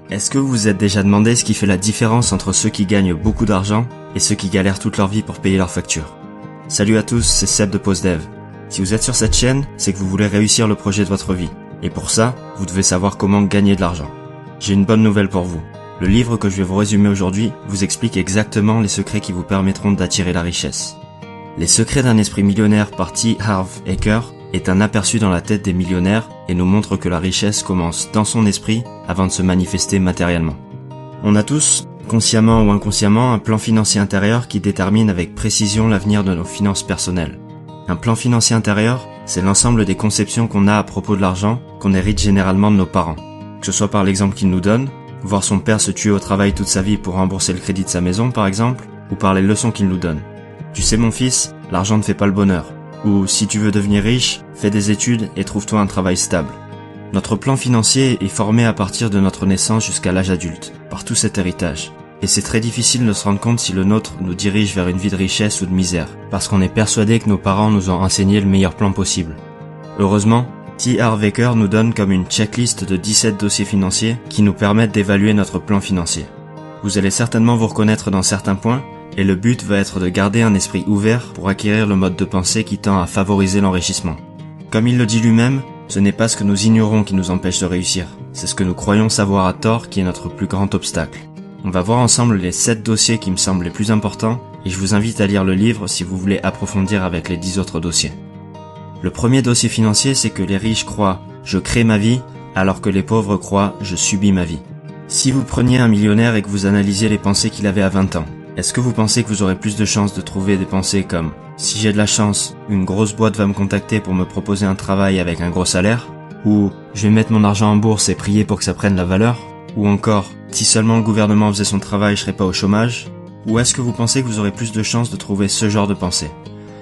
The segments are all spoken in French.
Est-ce que vous vous êtes déjà demandé ce qui fait la différence entre ceux qui gagnent beaucoup d'argent et ceux qui galèrent toute leur vie pour payer leurs factures? Salut à tous, c'est Seb de PostDev. Si vous êtes sur cette chaîne, c'est que vous voulez réussir le projet de votre vie. Et pour ça, vous devez savoir comment gagner de l'argent. J'ai une bonne nouvelle pour vous. Le livre que je vais vous résumer aujourd'hui vous explique exactement les secrets qui vous permettront d'attirer la richesse. Les secrets d'un esprit millionnaire par T. Harv Eker est un aperçu dans la tête des millionnaires et nous montre que la richesse commence dans son esprit avant de se manifester matériellement. On a tous, consciemment ou inconsciemment, un plan financier intérieur qui détermine avec précision l'avenir de nos finances personnelles. Un plan financier intérieur, c'est l'ensemble des conceptions qu'on a à propos de l'argent qu'on hérite généralement de nos parents. Que ce soit par l'exemple qu'ils nous donnent, voir son père se tuer au travail toute sa vie pour rembourser le crédit de sa maison par exemple, ou par les leçons qu'il nous donne. Tu sais mon fils, l'argent ne fait pas le bonheur. Ou si tu veux devenir riche, fais des études et trouve-toi un travail stable. Notre plan financier est formé à partir de notre naissance jusqu'à l'âge adulte, par tout cet héritage. Et c'est très difficile de se rendre compte si le nôtre nous dirige vers une vie de richesse ou de misère, parce qu'on est persuadé que nos parents nous ont enseigné le meilleur plan possible. Heureusement, T. Harv Eker nous donne comme une checklist de 17 dossiers financiers qui nous permettent d'évaluer notre plan financier. Vous allez certainement vous reconnaître dans certains points, et le but va être de garder un esprit ouvert pour acquérir le mode de pensée qui tend à favoriser l'enrichissement. Comme il le dit lui-même, ce n'est pas ce que nous ignorons qui nous empêche de réussir, c'est ce que nous croyons savoir à tort qui est notre plus grand obstacle. On va voir ensemble les 7 dossiers qui me semblent les plus importants, et je vous invite à lire le livre si vous voulez approfondir avec les 10 autres dossiers. Le premier dossier financier, c'est que les riches croient « je crée ma vie » alors que les pauvres croient « je subis ma vie ». Si vous preniez un millionnaire et que vous analysiez les pensées qu'il avait à 20 ans, est-ce que vous pensez que vous aurez plus de chances de trouver des pensées comme « si j'ai de la chance, une grosse boîte va me contacter pour me proposer un travail avec un gros salaire » ou « je vais mettre mon argent en bourse et prier pour que ça prenne la valeur » ou encore « si seulement le gouvernement faisait son travail, je serais pas au chômage » ou est-ce que vous pensez que vous aurez plus de chances de trouver ce genre de pensée?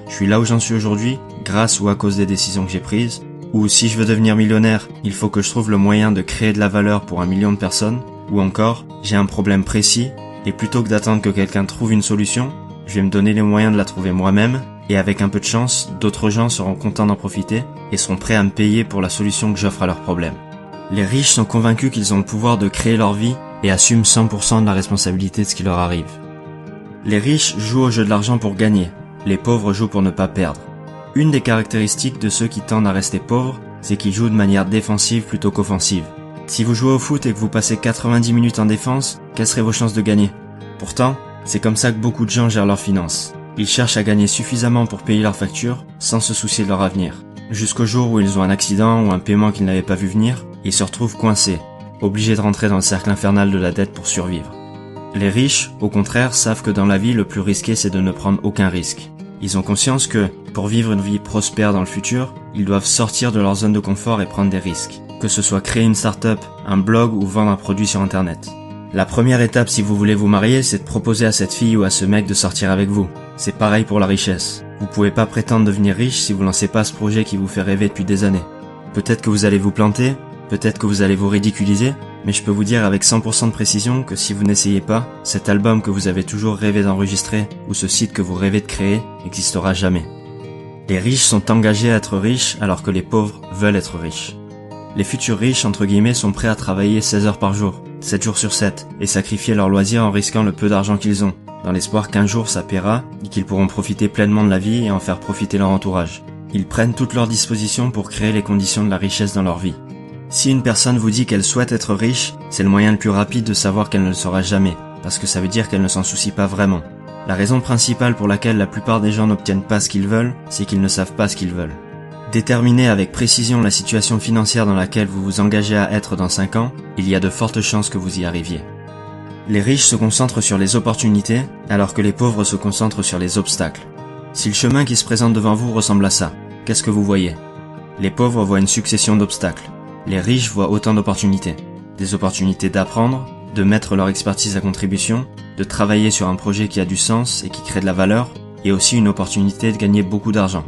Je suis là où j'en suis aujourd'hui, grâce ou à cause des décisions que j'ai prises, ou si je veux devenir millionnaire, il faut que je trouve le moyen de créer de la valeur pour 1 million de personnes, ou encore, j'ai un problème précis, et plutôt que d'attendre que quelqu'un trouve une solution, je vais me donner les moyens de la trouver moi-même, et avec un peu de chance, d'autres gens seront contents d'en profiter, et seront prêts à me payer pour la solution que j'offre à leur problème. Les riches sont convaincus qu'ils ont le pouvoir de créer leur vie, et assument 100% de la responsabilité de ce qui leur arrive. Les riches jouent au jeu de l'argent pour gagner, les pauvres jouent pour ne pas perdre. Une des caractéristiques de ceux qui tendent à rester pauvres, c'est qu'ils jouent de manière défensive plutôt qu'offensive. Si vous jouez au foot et que vous passez 90 minutes en défense, quelles seraient vos chances de gagner? Pourtant, c'est comme ça que beaucoup de gens gèrent leurs finances. Ils cherchent à gagner suffisamment pour payer leurs factures, sans se soucier de leur avenir. Jusqu'au jour où ils ont un accident ou un paiement qu'ils n'avaient pas vu venir, ils se retrouvent coincés, obligés de rentrer dans le cercle infernal de la dette pour survivre. Les riches, au contraire, savent que dans la vie, le plus risqué c'est de ne prendre aucun risque. Ils ont conscience que, pour vivre une vie prospère dans le futur, ils doivent sortir de leur zone de confort et prendre des risques. Que ce soit créer une start-up, un blog ou vendre un produit sur internet. La première étape si vous voulez vous marier, c'est de proposer à cette fille ou à ce mec de sortir avec vous. C'est pareil pour la richesse. Vous pouvez pas prétendre devenir riche si vous lancez pas ce projet qui vous fait rêver depuis des années. Peut-être que vous allez vous planter, peut-être que vous allez vous ridiculiser, mais je peux vous dire avec 100% de précision que si vous n'essayez pas, cet album que vous avez toujours rêvé d'enregistrer ou ce site que vous rêvez de créer n'existera jamais. Les riches sont engagés à être riches alors que les pauvres veulent être riches. Les futurs riches, entre guillemets, sont prêts à travailler 16 heures par jour, 7 jours sur 7, et sacrifier leurs loisirs en risquant le peu d'argent qu'ils ont, dans l'espoir qu'un jour ça paiera et qu'ils pourront profiter pleinement de la vie et en faire profiter leur entourage. Ils prennent toutes leurs dispositions pour créer les conditions de la richesse dans leur vie. Si une personne vous dit qu'elle souhaite être riche, c'est le moyen le plus rapide de savoir qu'elle ne le sera jamais, parce que ça veut dire qu'elle ne s'en soucie pas vraiment. La raison principale pour laquelle la plupart des gens n'obtiennent pas ce qu'ils veulent, c'est qu'ils ne savent pas ce qu'ils veulent. Déterminer avec précision la situation financière dans laquelle vous vous engagez à être dans 5 ans, il y a de fortes chances que vous y arriviez. Les riches se concentrent sur les opportunités, alors que les pauvres se concentrent sur les obstacles. Si le chemin qui se présente devant vous ressemble à ça, qu'est-ce que vous voyez? Les pauvres voient une succession d'obstacles. Les riches voient autant d'opportunités. Des opportunités d'apprendre, de mettre leur expertise à contribution, de travailler sur un projet qui a du sens et qui crée de la valeur, et aussi une opportunité de gagner beaucoup d'argent.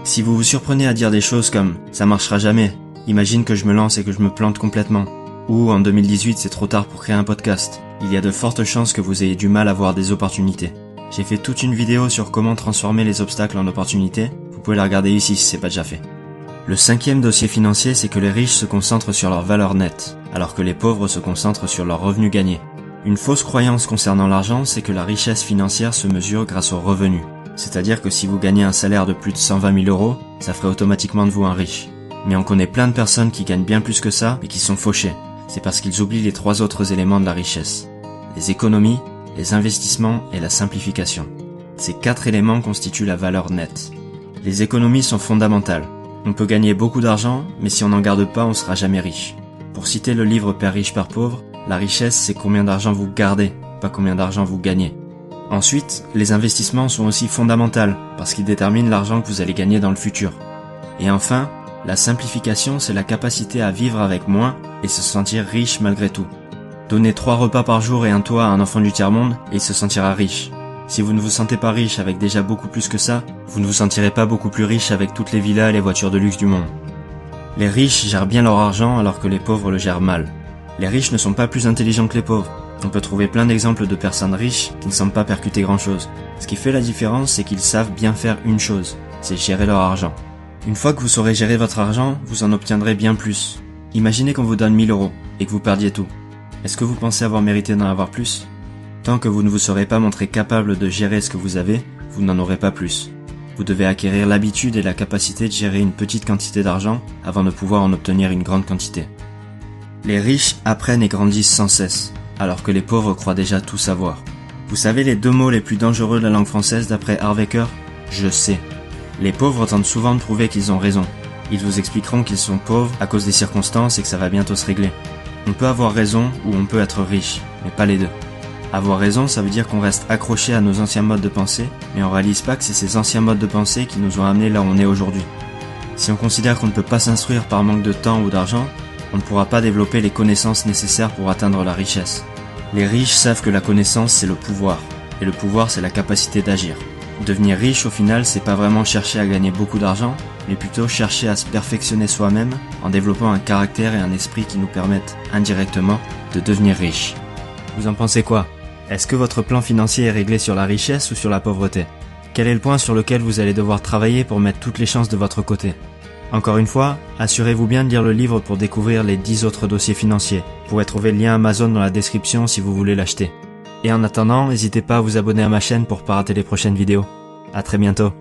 Si vous vous surprenez à dire des choses comme « ça marchera jamais »,« imagine que je me lance et que je me plante complètement », ou « en 2018 c'est trop tard pour créer un podcast », il y a de fortes chances que vous ayez du mal à voir des opportunités. J'ai fait toute une vidéo sur comment transformer les obstacles en opportunités, vous pouvez la regarder ici si c'est pas déjà fait. Le cinquième dossier financier, c'est que les riches se concentrent sur leur valeur nette, alors que les pauvres se concentrent sur leurs revenus gagnés. Une fausse croyance concernant l'argent, c'est que la richesse financière se mesure grâce aux revenus. C'est-à-dire que si vous gagnez un salaire de plus de 120 000 euros, ça ferait automatiquement de vous un riche. Mais on connaît plein de personnes qui gagnent bien plus que ça, mais qui sont fauchées. C'est parce qu'ils oublient les 3 autres éléments de la richesse. Les économies, les investissements et la simplification. Ces 4 éléments constituent la valeur nette. Les économies sont fondamentales. On peut gagner beaucoup d'argent, mais si on n'en garde pas, on sera jamais riche. Pour citer le livre Père riche, Père pauvre, la richesse, c'est combien d'argent vous gardez, pas combien d'argent vous gagnez. Ensuite, les investissements sont aussi fondamentaux, parce qu'ils déterminent l'argent que vous allez gagner dans le futur. Et enfin, la simplification, c'est la capacité à vivre avec moins et se sentir riche malgré tout. Donnez 3 repas par jour et un toit à un enfant du tiers-monde et il se sentira riche. Si vous ne vous sentez pas riche avec déjà beaucoup plus que ça, vous ne vous sentirez pas beaucoup plus riche avec toutes les villas et les voitures de luxe du monde. Les riches gèrent bien leur argent alors que les pauvres le gèrent mal. Les riches ne sont pas plus intelligents que les pauvres. On peut trouver plein d'exemples de personnes riches qui ne semblent pas percuter grand chose. Ce qui fait la différence, c'est qu'ils savent bien faire une chose, c'est gérer leur argent. Une fois que vous saurez gérer votre argent, vous en obtiendrez bien plus. Imaginez qu'on vous donne 1000 euros et que vous perdiez tout. Est-ce que vous pensez avoir mérité d'en avoir plus ? Tant que vous ne vous serez pas montré capable de gérer ce que vous avez, vous n'en aurez pas plus. Vous devez acquérir l'habitude et la capacité de gérer une petite quantité d'argent avant de pouvoir en obtenir une grande quantité. Les riches apprennent et grandissent sans cesse, alors que les pauvres croient déjà tout savoir. Vous savez les 2 mots les plus dangereux de la langue française d'après Harvecker ? Je sais. Les pauvres tentent souvent de prouver qu'ils ont raison. Ils vous expliqueront qu'ils sont pauvres à cause des circonstances et que ça va bientôt se régler. On peut avoir raison ou on peut être riche, mais pas les deux. Avoir raison, ça veut dire qu'on reste accroché à nos anciens modes de pensée, mais on réalise pas que c'est ces anciens modes de pensée qui nous ont amenés là où on est aujourd'hui. Si on considère qu'on ne peut pas s'instruire par manque de temps ou d'argent, on ne pourra pas développer les connaissances nécessaires pour atteindre la richesse. Les riches savent que la connaissance, c'est le pouvoir, et le pouvoir, c'est la capacité d'agir. Devenir riche, au final, c'est pas vraiment chercher à gagner beaucoup d'argent, mais plutôt chercher à se perfectionner soi-même en développant un caractère et un esprit qui nous permettent, indirectement, de devenir riche. Vous en pensez quoi ? Est-ce que votre plan financier est réglé sur la richesse ou sur la pauvreté ? Quel est le point sur lequel vous allez devoir travailler pour mettre toutes les chances de votre côté ? Encore une fois, assurez-vous bien de lire le livre pour découvrir les 10 autres dossiers financiers. Vous pourrez trouver le lien Amazon dans la description si vous voulez l'acheter. Et en attendant, n'hésitez pas à vous abonner à ma chaîne pour pas rater les prochaines vidéos. À très bientôt.